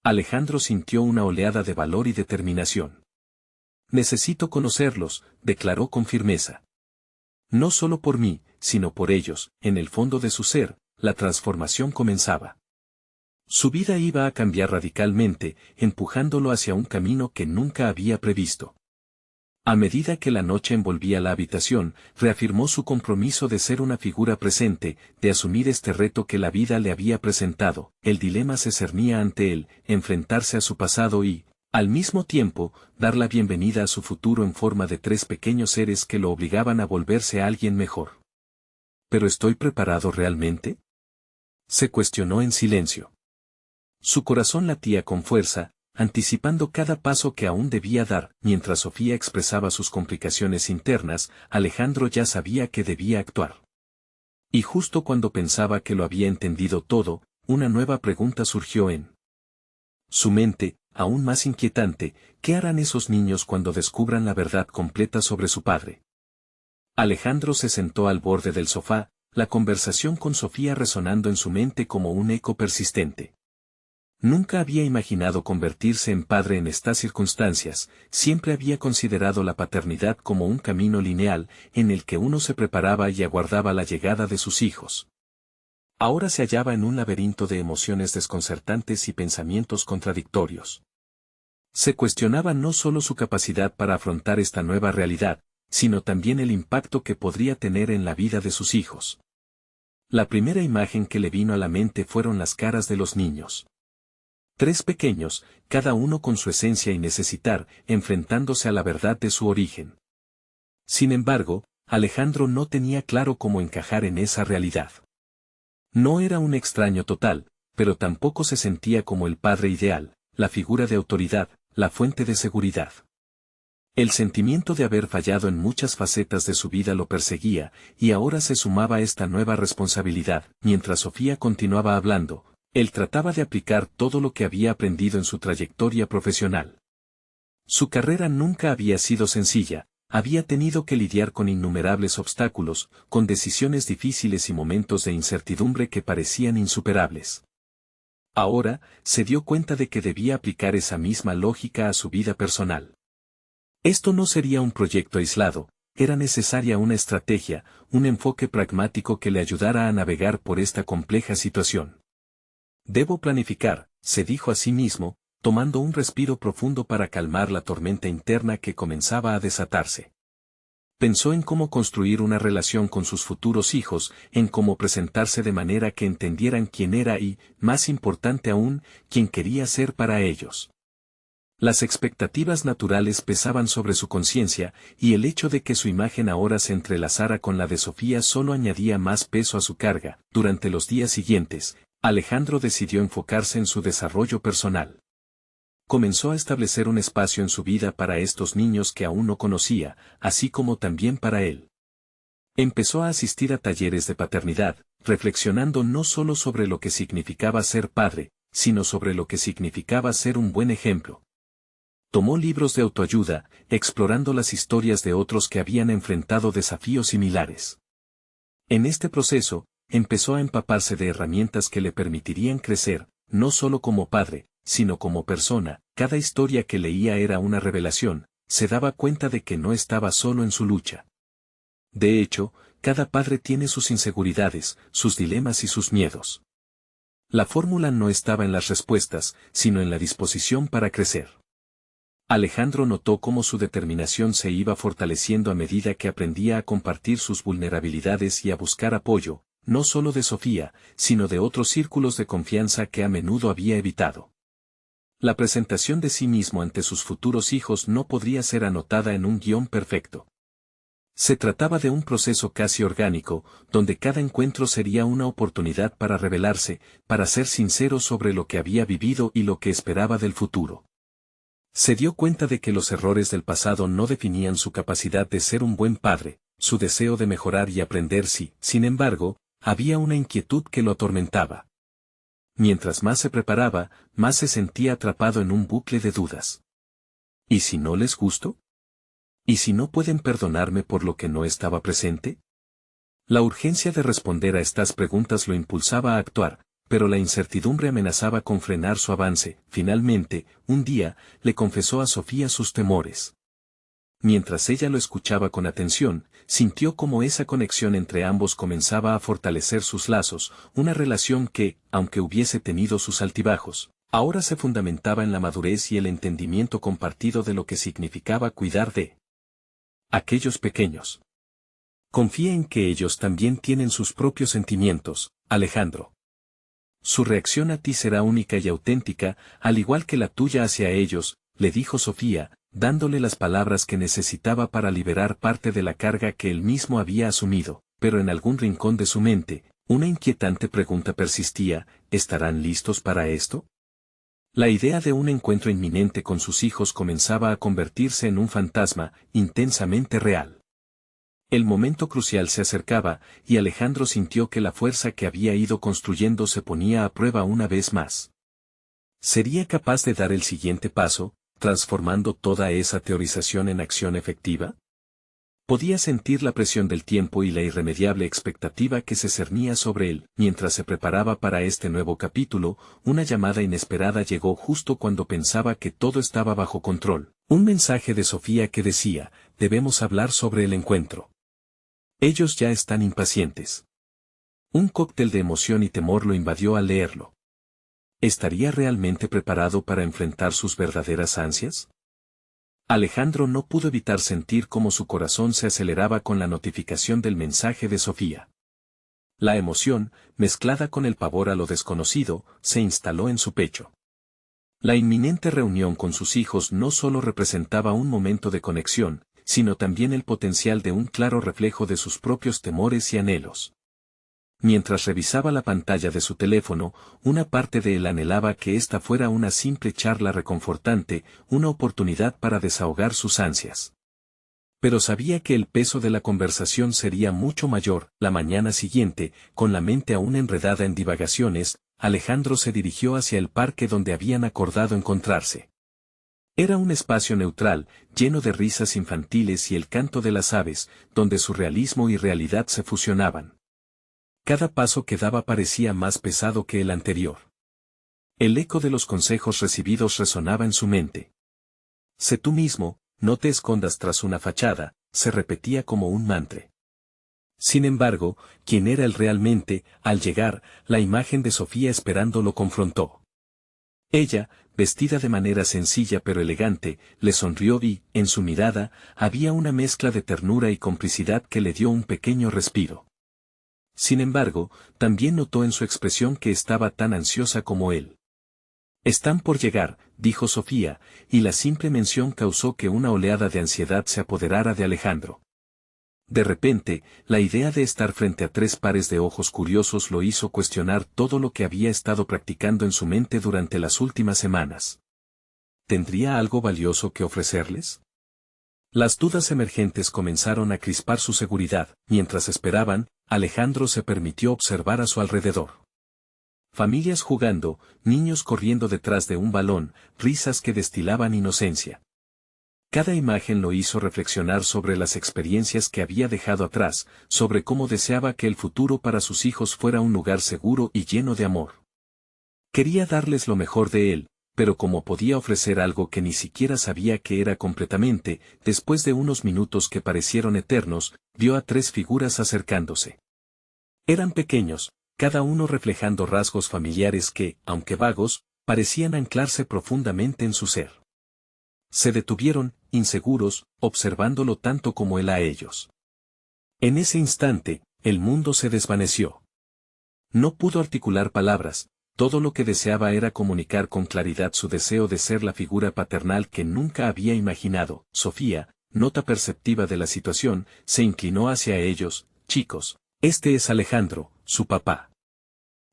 Alejandro sintió una oleada de valor y determinación. Necesito conocerlos, declaró con firmeza. No solo por mí, sino por ellos. En el fondo de su ser, la transformación comenzaba. Su vida iba a cambiar radicalmente, empujándolo hacia un camino que nunca había previsto. A medida que la noche envolvía la habitación, reafirmó su compromiso de ser una figura presente, de asumir este reto que la vida le había presentado. El dilema se cernía ante él, enfrentarse a su pasado y, al mismo tiempo, dar la bienvenida a su futuro en forma de 3 pequeños seres que lo obligaban a volverse alguien mejor. ¿Pero estoy preparado realmente?, se cuestionó en silencio. Su corazón latía con fuerza, anticipando cada paso que aún debía dar. Mientras Sofía expresaba sus complicaciones internas, Alejandro ya sabía que debía actuar. Y justo cuando pensaba que lo había entendido todo, una nueva pregunta surgió en su mente, aún más inquietante: ¿qué harán esos niños cuando descubran la verdad completa sobre su padre? Alejandro se sentó al borde del sofá, la conversación con Sofía resonando en su mente como un eco persistente. Nunca había imaginado convertirse en padre en estas circunstancias, siempre había considerado la paternidad como un camino lineal, en el que uno se preparaba y aguardaba la llegada de sus hijos. Ahora se hallaba en un laberinto de emociones desconcertantes y pensamientos contradictorios. Se cuestionaba no solo su capacidad para afrontar esta nueva realidad, sino también el impacto que podría tener en la vida de sus hijos. La primera imagen que le vino a la mente fueron las caras de los niños. 3 pequeños, cada uno con su esencia y necesitar, enfrentándose a la verdad de su origen. Sin embargo, Alejandro no tenía claro cómo encajar en esa realidad. No era un extraño total, pero tampoco se sentía como el padre ideal, la figura de autoridad, la fuente de seguridad. El sentimiento de haber fallado en muchas facetas de su vida lo perseguía, y ahora se sumaba esta nueva responsabilidad. Mientras Sofía continuaba hablando, él trataba de aplicar todo lo que había aprendido en su trayectoria profesional. Su carrera nunca había sido sencilla, había tenido que lidiar con innumerables obstáculos, con decisiones difíciles y momentos de incertidumbre que parecían insuperables. Ahora, se dio cuenta de que debía aplicar esa misma lógica a su vida personal. Esto no sería un proyecto aislado, era necesaria una estrategia, un enfoque pragmático que le ayudara a navegar por esta compleja situación. Debo planificar, se dijo a sí mismo, tomando un respiro profundo para calmar la tormenta interna que comenzaba a desatarse. Pensó en cómo construir una relación con sus futuros hijos, en cómo presentarse de manera que entendieran quién era y, más importante aún, quién quería ser para ellos. Las expectativas naturales pesaban sobre su conciencia, y el hecho de que su imagen ahora se entrelazara con la de Sofía solo añadía más peso a su carga. Durante los días siguientes, Alejandro decidió enfocarse en su desarrollo personal. Comenzó a establecer un espacio en su vida para estos niños que aún no conocía, así como también para él. Empezó a asistir a talleres de paternidad, reflexionando no solo sobre lo que significaba ser padre, sino sobre lo que significaba ser un buen ejemplo. Tomó libros de autoayuda, explorando las historias de otros que habían enfrentado desafíos similares. En este proceso, empezó a empaparse de herramientas que le permitirían crecer, no solo como padre, sino como persona. Cada historia que leía era una revelación, se daba cuenta de que no estaba solo en su lucha. De hecho, cada padre tiene sus inseguridades, sus dilemas y sus miedos. La fórmula no estaba en las respuestas, sino en la disposición para crecer. Alejandro notó cómo su determinación se iba fortaleciendo a medida que aprendía a compartir sus vulnerabilidades y a buscar apoyo, no solo de Sofía, sino de otros círculos de confianza que a menudo había evitado. La presentación de sí mismo ante sus futuros hijos no podría ser anotada en un guión perfecto. Se trataba de un proceso casi orgánico, donde cada encuentro sería una oportunidad para revelarse, para ser sincero sobre lo que había vivido y lo que esperaba del futuro. Se dio cuenta de que los errores del pasado no definían su capacidad de ser un buen padre, su deseo de mejorar y aprender sí. Sin embargo, había una inquietud que lo atormentaba. Mientras más se preparaba, más se sentía atrapado en un bucle de dudas. ¿Y si no les gusto? ¿Y si no pueden perdonarme por lo que no estaba presente? La urgencia de responder a estas preguntas lo impulsaba a actuar, pero la incertidumbre amenazaba con frenar su avance. Finalmente, un día, le confesó a Sofía sus temores. Mientras ella lo escuchaba con atención, sintió cómo esa conexión entre ambos comenzaba a fortalecer sus lazos, una relación que, aunque hubiese tenido sus altibajos, ahora se fundamentaba en la madurez y el entendimiento compartido de lo que significaba cuidar de aquellos pequeños. Confía en que ellos también tienen sus propios sentimientos, Alejandro. Su reacción a ti será única y auténtica, al igual que la tuya hacia ellos, le dijo Sofía, dándole las palabras que necesitaba para liberar parte de la carga que él mismo había asumido, pero en algún rincón de su mente, una inquietante pregunta persistía: ¿estarán listos para esto? La idea de un encuentro inminente con sus hijos comenzaba a convertirse en un fantasma, intensamente real. El momento crucial se acercaba, y Alejandro sintió que la fuerza que había ido construyendo se ponía a prueba una vez más. ¿Sería capaz de dar el siguiente paso, transformando toda esa teorización en acción efectiva? Podía sentir la presión del tiempo y la irremediable expectativa que se cernía sobre él. Mientras se preparaba para este nuevo capítulo, una llamada inesperada llegó justo cuando pensaba que todo estaba bajo control. Un mensaje de Sofía que decía: debemos hablar sobre el encuentro. Ellos ya están impacientes. Un cóctel de emoción y temor lo invadió al leerlo. ¿Estaría realmente preparado para enfrentar sus verdaderas ansias? Alejandro no pudo evitar sentir cómo su corazón se aceleraba con la notificación del mensaje de Sofía. La emoción, mezclada con el pavor a lo desconocido, se instaló en su pecho. La inminente reunión con sus hijos no solo representaba un momento de conexión, sino también el potencial de un claro reflejo de sus propios temores y anhelos. Mientras revisaba la pantalla de su teléfono, una parte de él anhelaba que esta fuera una simple charla reconfortante, una oportunidad para desahogar sus ansias. Pero sabía que el peso de la conversación sería mucho mayor. La mañana siguiente, con la mente aún enredada en divagaciones, Alejandro se dirigió hacia el parque donde habían acordado encontrarse. Era un espacio neutral, lleno de risas infantiles y el canto de las aves, donde surrealismo y realidad se fusionaban. Cada paso que daba parecía más pesado que el anterior. El eco de los consejos recibidos resonaba en su mente. Sé tú mismo, no te escondas tras una fachada, se repetía como un mantra. Sin embargo, ¿quién era él realmente? Al llegar, la imagen de Sofía esperando lo confrontó. Ella, vestida de manera sencilla pero elegante, le sonrió y, en su mirada, había una mezcla de ternura y complicidad que le dio un pequeño respiro. Sin embargo, también notó en su expresión que estaba tan ansiosa como él. Están por llegar, dijo Sofía, y la simple mención causó que una oleada de ansiedad se apoderara de Alejandro. De repente, la idea de estar frente a tres pares de ojos curiosos lo hizo cuestionar todo lo que había estado practicando en su mente durante las últimas semanas. ¿tendría algo valioso que ofrecerles? Las dudas emergentes comenzaron a crispar su seguridad. Mientras esperaban, Alejandro se permitió observar a su alrededor. Familias jugando, niños corriendo detrás de un balón, risas que destilaban inocencia. Cada imagen lo hizo reflexionar sobre las experiencias que había dejado atrás, sobre cómo deseaba que el futuro para sus hijos fuera un lugar seguro y lleno de amor. Quería darles lo mejor de él, pero como podía ofrecer algo que ni siquiera sabía que era completamente, después de unos minutos que parecieron eternos, vio a 3 figuras acercándose. Eran pequeños, cada uno reflejando rasgos familiares que, aunque vagos, parecían anclarse profundamente en su ser. Se detuvieron, inseguros, observándolo tanto como él a ellos. En ese instante, el mundo se desvaneció. No pudo articular palabras, todo lo que deseaba era comunicar con claridad su deseo de ser la figura paternal que nunca había imaginado. Sofía, nota perceptiva de la situación, se inclinó hacia ellos. Chicos, este es Alejandro, su papá.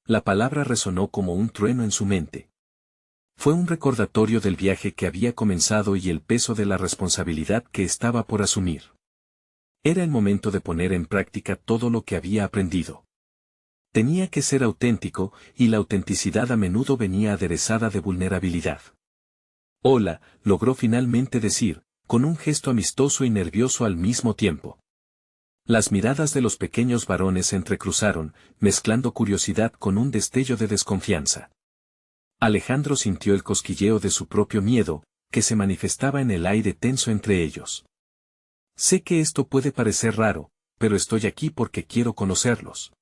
La palabra resonó como un trueno en su mente. Fue un recordatorio del viaje que había comenzado y el peso de la responsabilidad que estaba por asumir. Era el momento de poner en práctica todo lo que había aprendido. Tenía que ser auténtico, y la autenticidad a menudo venía aderezada de vulnerabilidad. Hola, logró finalmente decir, con un gesto amistoso y nervioso al mismo tiempo. Las miradas de los pequeños varones se entrecruzaron, mezclando curiosidad con un destello de desconfianza. Alejandro sintió el cosquilleo de su propio miedo, que se manifestaba en el aire tenso entre ellos. Sé que esto puede parecer raro, pero estoy aquí porque quiero conocerlos.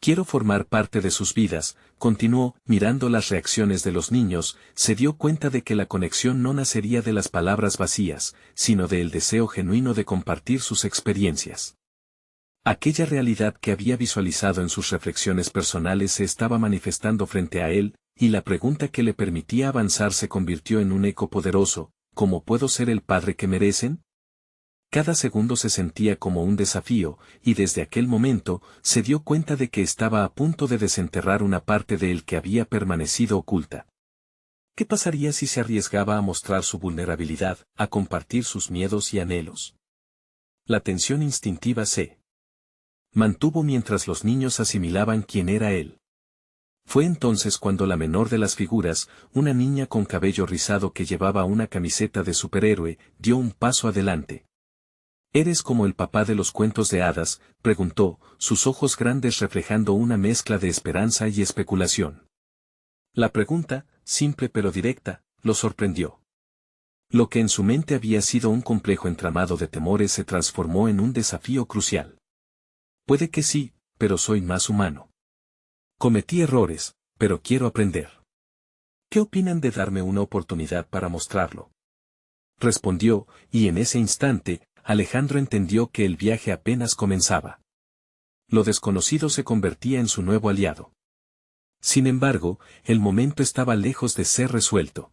Quiero formar parte de sus vidas, continuó, mirando las reacciones de los niños, se dio cuenta de que la conexión no nacería de las palabras vacías, sino del deseo genuino de compartir sus experiencias. Aquella realidad que había visualizado en sus reflexiones personales se estaba manifestando frente a él, y la pregunta que le permitía avanzar se convirtió en un eco poderoso: ¿cómo puedo ser el padre que merecen? Cada segundo se sentía como un desafío, y desde aquel momento, se dio cuenta de que estaba a punto de desenterrar una parte de él que había permanecido oculta. ¿Qué pasaría si se arriesgaba a mostrar su vulnerabilidad, a compartir sus miedos y anhelos? La tensión instintiva se mantuvo mientras los niños asimilaban quién era él. Fue entonces cuando la menor de las figuras, una niña con cabello rizado que llevaba una camiseta de superhéroe, dio un paso adelante. ¿Eres como el papá de los cuentos de hadas?, preguntó, sus ojos grandes reflejando una mezcla de esperanza y especulación. La pregunta, simple pero directa, lo sorprendió. Lo que en su mente había sido un complejo entramado de temores se transformó en un desafío crucial. Puede que sí, pero soy más humano. Cometí errores, pero quiero aprender. ¿Qué opinan de darme una oportunidad para mostrarlo? Respondió, y en ese instante, Alejandro entendió que el viaje apenas comenzaba. Lo desconocido se convertía en su nuevo aliado. Sin embargo, el momento estaba lejos de ser resuelto.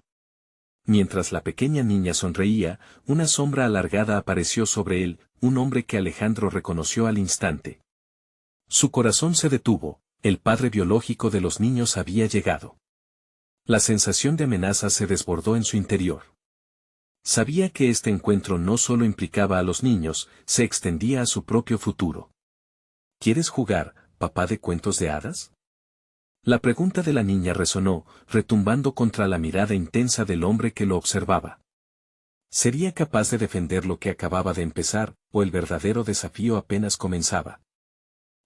Mientras la pequeña niña sonreía, una sombra alargada apareció sobre él, un hombre que Alejandro reconoció al instante. Su corazón se detuvo, el padre biológico de los niños había llegado. La sensación de amenaza se desbordó en su interior. Sabía que este encuentro no solo implicaba a los niños, se extendía a su propio futuro. ¿Quieres jugar, papá de cuentos de hadas? La pregunta de la niña resonó, retumbando contra la mirada intensa del hombre que lo observaba. ¿Sería capaz de defender lo que acababa de empezar, o el verdadero desafío apenas comenzaba?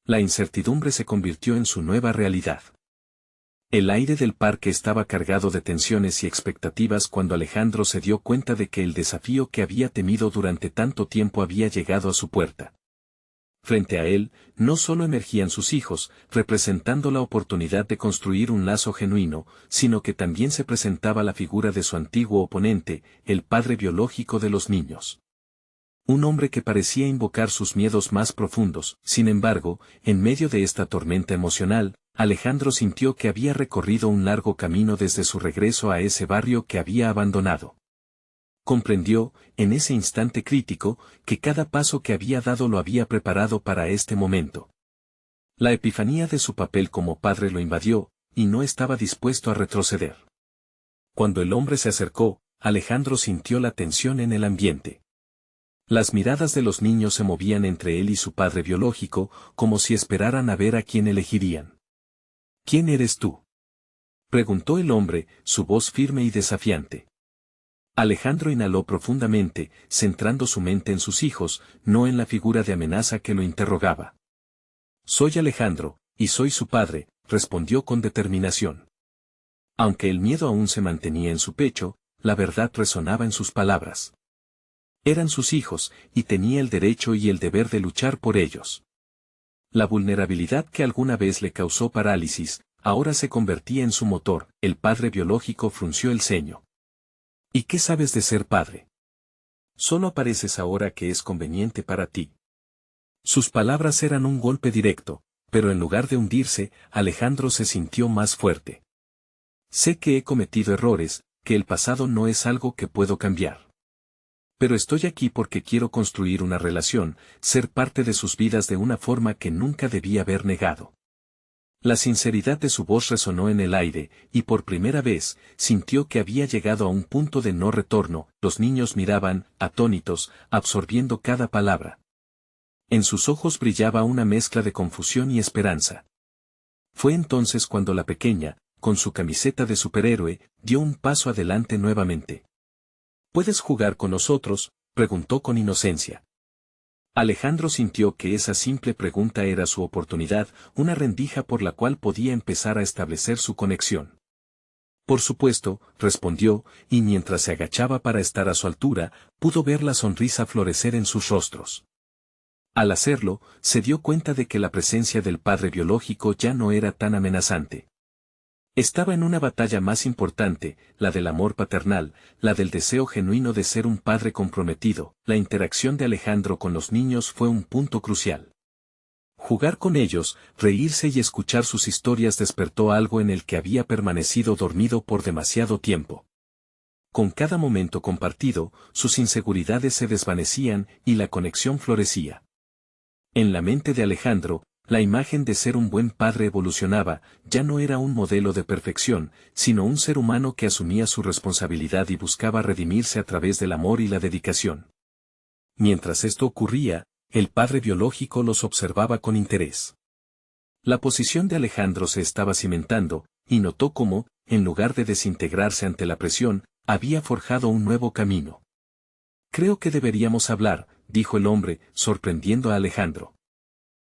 La incertidumbre se convirtió en su nueva realidad. El aire del parque estaba cargado de tensiones y expectativas cuando Alejandro se dio cuenta de que el desafío que había temido durante tanto tiempo había llegado a su puerta. Frente a él, no solo emergían sus hijos, representando la oportunidad de construir un lazo genuino, sino que también se presentaba la figura de su antiguo oponente, el padre biológico de los niños. Un hombre que parecía invocar sus miedos más profundos. Sin embargo, en medio de esta tormenta emocional, Alejandro sintió que había recorrido un largo camino desde su regreso a ese barrio que había abandonado. Comprendió, en ese instante crítico, que cada paso que había dado lo había preparado para este momento. La epifanía de su papel como padre lo invadió, y no estaba dispuesto a retroceder. Cuando el hombre se acercó, Alejandro sintió la tensión en el ambiente. Las miradas de los niños se movían entre él y su padre biológico, como si esperaran a ver a quién elegirían. ¿Quién eres tú?, preguntó el hombre, su voz firme y desafiante. Alejandro inhaló profundamente, centrando su mente en sus hijos, no en la figura de amenaza que lo interrogaba. Soy Alejandro, y soy su padre, respondió con determinación. Aunque el miedo aún se mantenía en su pecho, la verdad resonaba en sus palabras. Eran sus hijos, y tenía el derecho y el deber de luchar por ellos. La vulnerabilidad que alguna vez le causó parálisis, ahora se convertía en su motor. El padre biológico frunció el ceño. ¿Y qué sabes de ser padre? Solo apareces ahora que es conveniente para ti. Sus palabras eran un golpe directo, pero en lugar de hundirse, Alejandro se sintió más fuerte. Sé que he cometido errores, que el pasado no es algo que puedo cambiar. Pero estoy aquí porque quiero construir una relación, ser parte de sus vidas de una forma que nunca debí haber negado. La sinceridad de su voz resonó en el aire, y por primera vez, sintió que había llegado a un punto de no retorno. Los niños miraban, atónitos, absorbiendo cada palabra. En sus ojos brillaba una mezcla de confusión y esperanza. Fue entonces cuando la pequeña, con su camiseta de superhéroe, dio un paso adelante nuevamente. ¿Puedes jugar con nosotros?, preguntó con inocencia. Alejandro sintió que esa simple pregunta era su oportunidad, una rendija por la cual podía empezar a establecer su conexión. Por supuesto, respondió, y mientras se agachaba para estar a su altura, pudo ver la sonrisa florecer en sus rostros. Al hacerlo, se dio cuenta de que la presencia del padre biológico ya no era tan amenazante. Estaba en una batalla más importante, la del amor paternal, la del deseo genuino de ser un padre comprometido. La interacción de Alejandro con los niños fue un punto crucial. Jugar con ellos, reírse y escuchar sus historias despertó algo en el que había permanecido dormido por demasiado tiempo. Con cada momento compartido, sus inseguridades se desvanecían y la conexión florecía. En la mente de Alejandro, la imagen de ser un buen padre evolucionaba, ya no era un modelo de perfección, sino un ser humano que asumía su responsabilidad y buscaba redimirse a través del amor y la dedicación. Mientras esto ocurría, el padre biológico los observaba con interés. La posición de Alejandro se estaba cimentando, y notó cómo, en lugar de desintegrarse ante la presión, había forjado un nuevo camino. Creo que deberíamos hablar, dijo el hombre, sorprendiendo a Alejandro.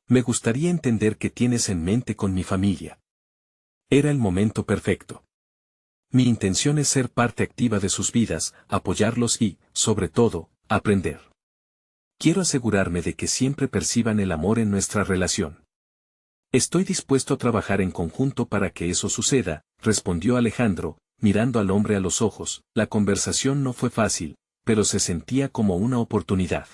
Me gustaría entender qué tienes en mente con mi familia. Era el momento perfecto. Mi intención es ser parte activa de sus vidas, apoyarlos y, sobre todo, aprender. Quiero asegurarme de que siempre perciban el amor en nuestra relación. Estoy dispuesto a trabajar en conjunto para que eso suceda, respondió Alejandro, mirando al hombre a los ojos. La conversación no fue fácil, pero se sentía como una oportunidad.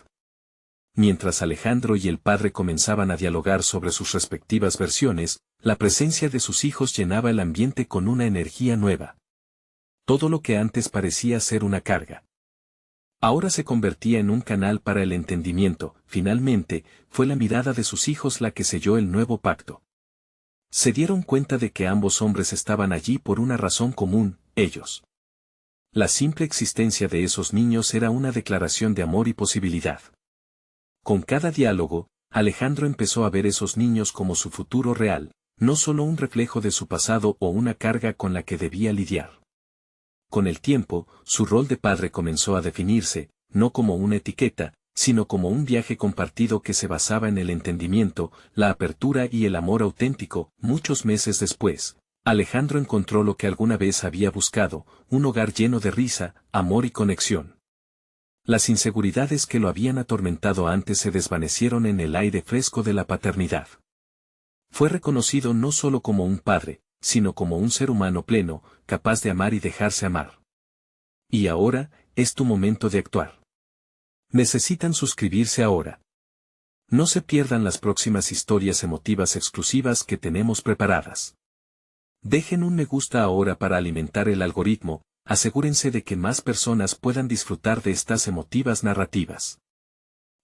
Mientras Alejandro y el padre comenzaban a dialogar sobre sus respectivas versiones, la presencia de sus hijos llenaba el ambiente con una energía nueva. Todo lo que antes parecía ser una carga, ahora se convertía en un canal para el entendimiento. Finalmente, fue la mirada de sus hijos la que selló el nuevo pacto. Se dieron cuenta de que ambos hombres estaban allí por una razón común, ellos. La simple existencia de esos niños era una declaración de amor y posibilidad. Con cada diálogo, Alejandro empezó a ver esos niños como su futuro real, no solo un reflejo de su pasado o una carga con la que debía lidiar. Con el tiempo, su rol de padre comenzó a definirse, no como una etiqueta, sino como un viaje compartido que se basaba en el entendimiento, la apertura y el amor auténtico. Muchos meses después, Alejandro encontró lo que alguna vez había buscado, un hogar lleno de risa, amor y conexión. Las inseguridades que lo habían atormentado antes se desvanecieron en el aire fresco de la paternidad. Fue reconocido no solo como un padre, sino como un ser humano pleno, capaz de amar y dejarse amar. Y ahora, es tu momento de actuar. Necesitan suscribirse ahora. No se pierdan las próximas historias emotivas exclusivas que tenemos preparadas. Dejen un me gusta ahora para alimentar el algoritmo. Asegúrense de que más personas puedan disfrutar de estas emotivas narrativas.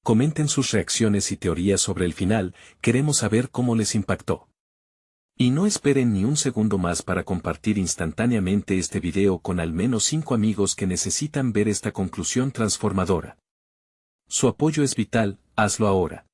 Comenten sus reacciones y teorías sobre el final, queremos saber cómo les impactó. Y no esperen ni un segundo más para compartir instantáneamente este video con al menos 5 amigos que necesitan ver esta conclusión transformadora. Su apoyo es vital, hazlo ahora.